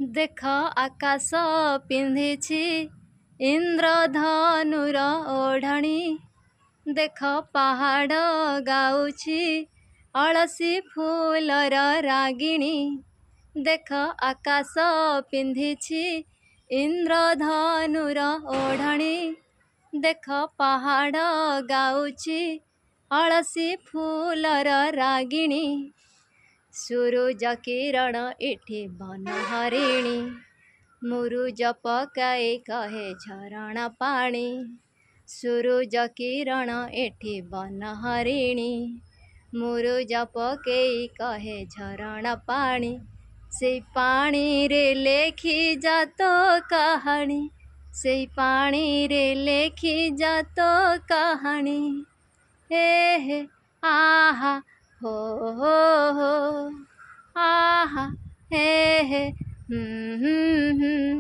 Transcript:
ଦେଖ ଆକାଶ ପିନ୍ଧିଛି ଇନ୍ଦ୍ରଧନୁର ଓଢ଼ଣୀ। ଦେଖ ପାହାଡ଼ ଗାଉଛି ଅଳସୀ ଫୁଲର ରାଗିଣୀ। ଦେଖ ଆକାଶ ପିନ୍ଧିଛି ଇନ୍ଦ୍ରଧନୁର ଓଢ଼ଣୀ। ଦେଖ ପାହାଡ଼ ଗାଉଛି ଅଳସୀ ଫୁଲର ରାଗିଣୀ। ସୂରୁଜ କିରଣ ଏଠି ବନହରିଣୀ। ମୁରୁଜ ପକାଇ କହେ ଝରଣା ପାଣି। ସୂରୁଜ କିରଣ ଏଠି ବନହରିଣୀ। ମୁରୁଜ ପକେଇ କହେ ଝରଣା ପାଣି। ସେଇ ପାଣିରେ ଲେଖି ଯା ତୋ କାହାଣୀ। ସେଇ ପାଣିରେ ଲେଖି ଯା ତୋ କାହାଣୀ। ହେ ହେ ଆହା ହୋ ହୋ ହୋ ଆହା ହେ ହେ ହୁଁ ହୁଁ ହୁଁ।